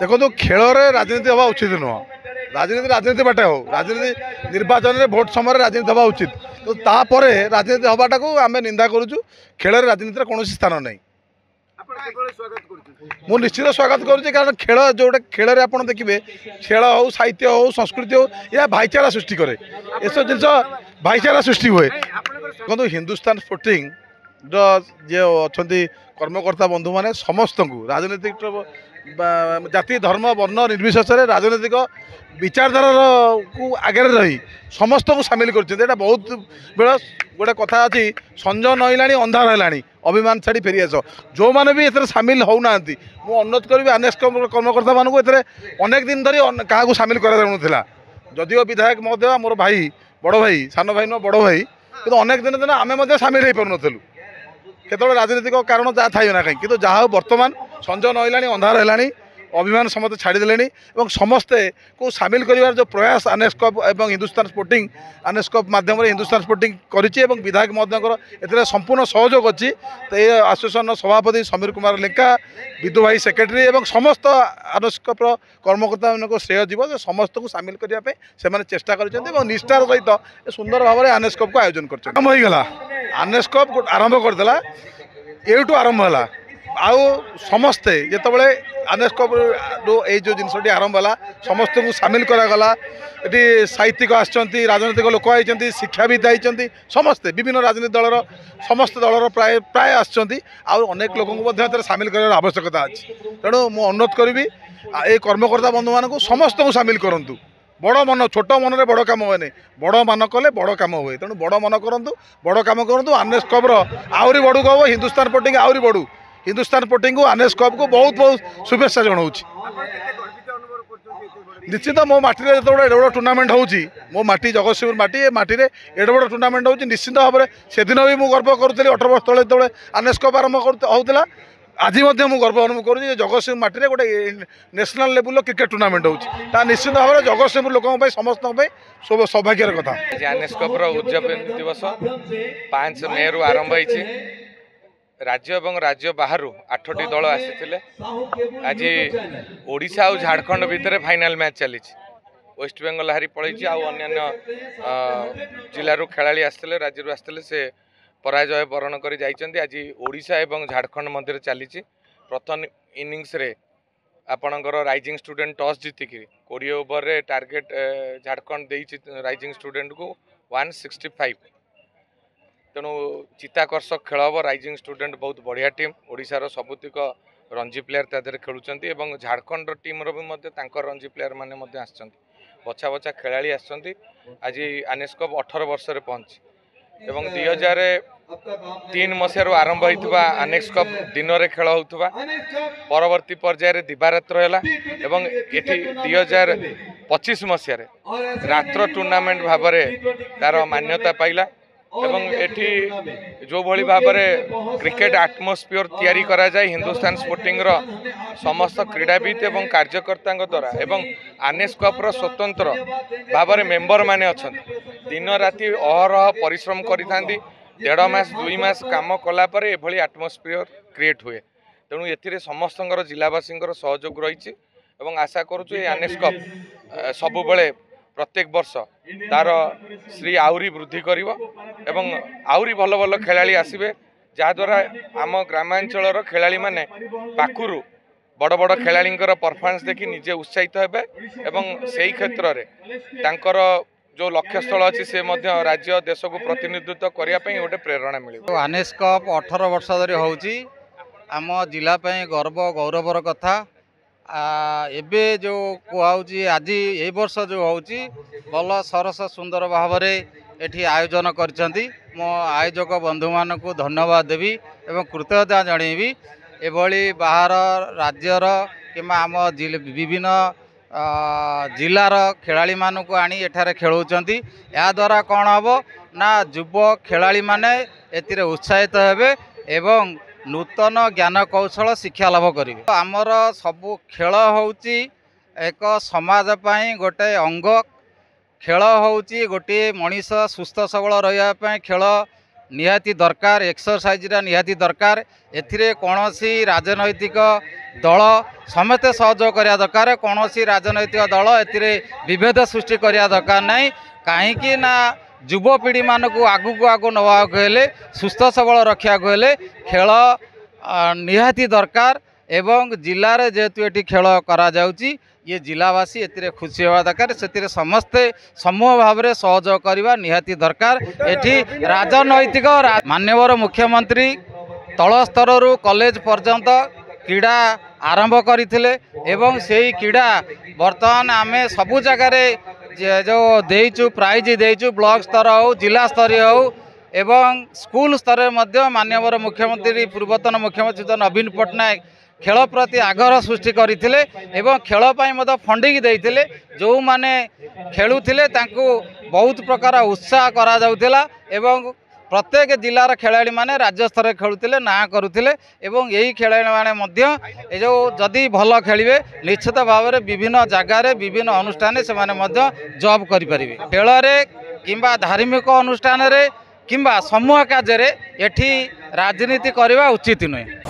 देखो खेल राजनीति हवा उचित नुह राजनीति राजनीति बाटे हो राजनीति निर्वाचन में भोट समय राजनीति हवा उचित तो तापर राजनीति हवाटा को आम निंदा करुचु खेल राजनीति कौन स्थान नहीं मु निश्चित स्वागत करुच्ची कारण खेल जोटा खेल आप देखिए खेल हो साहित्य हो संस्कृति हो यह भाईचारा सृष्टि करे ये सब जिन भाईचारा सृष्टि हुए देखो हिंदुस्तान स्पोर्टिंग जे अच्छा कर्मकर्ता बंधु मैंने समस्त को राजनीतिक जाति धर्म वर्ण निर्विशेष राजनैतिक विचारधारा को आगे रही समस्त को सामिल कर बहुत बेला गोटे कथा अच्छी संज नईला अंधार है अभिमान छाड़ी फेरी आस जो मैंने भी एथरे सामिल होना मुझे अनुरोध करी आनेस कर्मकर्ता मानू अनेक दिन धरी क्या सामिल करा जदिव विधायक महोदय मोर भाई बड़ भाई सान भाई नुह बड़ भाई कि अनेक दिन दिन आम सामिल हो पारूँ केत राजनीतिक कारण जहाँ थी ना कहीं जहाँ बर्तमान संज नईला अंधार है अभिमान समस्त छाड़देले समस्ते को सामिल कर जो प्रयास आनेस कप और हिंदुस्तान स्पोर्टिंग आनेस कप मध्यम हिंदुस्तान स्पोर्टिंग करी विधायक महोदय ए संपूर्ण सहयोग अच्छी तो ये आसोसिएसन सभापति समीर कुमार लेंका विदु भाई सेक्रेटरी और समस्त आनेस कप कर्मकर्ता मान श्रेय जीव जो समस्त को सामिल करने से चेष्टा कर निष्ठार सहित सुंदर भाव में आनेस कप को आयोजन कर आनेस कप आरंभ करदेला एठू आरंभ है आउ समस्ते जितेबाला आनेस कप ये जो जिनस आरंभ है समस्त को सामिल करागला ये साहित्यिक आसछंती राजनीतिक लोक आई शिक्षाविद आई समस्ते विभिन्न राजनीतिक दलर समस्त दलर प्राय प्राय आसछंती अनेक लोक सामिल कर आवश्यकता अच्छी तेणु मु अनुरोध करी ये कर्मकर्ता बंधु मान समस्त को सामिल करूँ बड़ मन छोट मन में बड़ कम हुए बड़ मन कले बड़ कम हुए तेणु बड़ मन करूँ बड़ कम करूँ आनेस कप आहरी बढ़ू कह हिंदुस्तान स्पोर्टिंग आहरी बढ़ू हिंदुस्तान स्पोर्टिंग को आनेस कप को बहुत बहुत शुभेच्छा जनाऊँ निश्चित मो माटी जो एड बड़ टूर्णामेंट होची मो माटी जगतसिंहपुर माटी ए माटी रे एड बड़ टूर्णामेंट होची निश्चित भाव में से दिन भी मुझे गर्व करुँगी 18 वर्ष तले जो आनेस कप आरंभ होता आज मुझे गर्व अनुभव करुँच जगतसिंह माटी गोटे नेशनल लेवल क्रिकेट टूर्णामेंट होता निश्चित भाव में जगतसिंहपुर लोक समस्त सौभाग्यर कथा आनेस कप उद्यापन दिवस 5 मे रु आरंभ होती राज्य और राज्य बाहर 8टी दल आसी आज ओडिशा और झारखंड भितर फाइनाल मैच चली वेस्ट बेंगल हारी पड़े अन्य जिलूर खेला आसते राज्य आसते से पराजय बरण कर आज ओडिशा और झारखंड मध्य चली प्रथम इनिंग्स रे आपणकर राइजिंग स्टूडेंट टॉस जीतिक 20 ओवर रे टार्गेट झारखंड दे राइजिंग स्टूडेंट को 165 तेणु चित्ताकर्षक खेल हम राइजिंग स्टूडेंट बहुत बढ़िया टीम ओडिशार सबुतिक रणजी प्लेयर तादेह खेलुंट और झारखंड टीम रणजी प्लेयर मैंने बछा बछा खेला आज आनेस कप 18 वर्ष पहुंची एवं 2003 मसीह आरंभ होता आनेस कप दिन में खेल होता परवर्ती पर्यायर दिवारात्र है ये 2025 मसीह रात्र टूर्नामेंट भाव तार मान्यता पाइला एवं एठी जो भली भाव में क्रिकेट आटमोस्फियर तैयारी करा जाए हिंदुस्तान स्पोर्टिंग रो समस्त क्रीड़ाविद एवं कार्यकर्ता द्वारा एवं आनेस कप्र स्वतंत्र भाव में मेंबर माने अछंती दिन राति अहरह परिश्रम करि थांती 1.5 मास 2 मास काम कला पर एभली आटमोस्फियर क्रिएट हुए तेणु एथिरे समस्त जिलावासी सहयोग रही एवं आशा करूँ आनेस कप सबु बेले प्रत्येक वर्ष तार श्री आउरी वृद्धि करिवो एवं आउरी भल भल खेलाड़ी आसबे जहाद्वारा आम ग्रामांचल खेलाड़ी माने पाखुरु बड़ बड़ खेलाड़ींकर परफॉर्मेंस देखि निजे उत्साहित हेबे एवं सेही क्षेत्र रे तांकर जो लक्ष्यस्थल अच्छी से मध्य राज्य देश को प्रतिनिधित्व करने गोटे प्रेरणा मिले आनेस कप 18 वर्ष धरी होउची आम जिला गर्व गौरवर कथा एबे जो कहूँ आज ये वर्ष जो होची भल सरस सुंदर भाव एठी आयोजन करछंती मो आयोजक बंधु मान को धन्यवाद देवी एवं कृतज्ञता जणेबी एभली बाहर राज्यर किंबा आम विभिन्न जिलार खेलाड़ी मानू आनी एठारे खेलौचंती या द्वारा कौन हम ना युव खेलाड़ी माने एतिरे उत्साहित हेबे एवं नूतन ज्ञान कौशल शिक्षा लाभ करेंगे आमर सबू खेल होची एक समाज पाई गोटे अंग खेल होची गोटे मनीष सुस्थ सबल रहा खेल निहाती दरकार एक्सरसाइजरा निहाती दरकार एथिरे कौनसी राजनैतिक दल समस्ते सहयोग करिया दरकार कौनसी राजनैतिक दल एथिरे विभेद सृष्टि करिया दरकार नहीं कहीं ना युवपीढ़ी मानक आगू आगू नवाक हेले सुस्थ सबल रखा हेले खेल निहाती दरकार एवं जिले में जेहेतु ये खेल करा जाउची ये जिलावासी ए खुशी हवा दरकार से समस्ते समूह भाव में सहयोग करवा निहाती दरकार एठी राजनैतिक माननीय मुख्यमंत्री तल स्तर कॉलेज पर्यंत क्रीड़ा आरंभ करथिले एवं सेही क्रीड़ा वर्तमान आमे सबु जगार जो देइचु प्राइज देइचु ब्लॉक स्तर हो जिला स्तरीय हो एवं स्कूल स्तर में माननीय मुख्यमंत्री पूर्वतन मुख्यमंत्री नवीन पट्टनायक खेल प्रति आग्रह सृष्टि करथिले एवं खेल पाई मदे फंडिंग देइथिले जो माने खेलुथिले तांको बहुत प्रकार उत्साह करा जाउथिला एवं प्रत्येक जिलार खेलाड़ी माने राज्य स्तर खेलुथिले ना करुथिले एवं यही खेलाड़ी माने मध्य ए जो जदि भल खेलिबे निश्चित भाव में विभिन्न जगार विभिन्न अनुष्ठान से माने मध्य जॉब करि परिबे खेल रे किंबा धार्मिक अनुष्ठान रे किंबा समूह कार्य रे एठी राजनीति करवा उचित नुहे।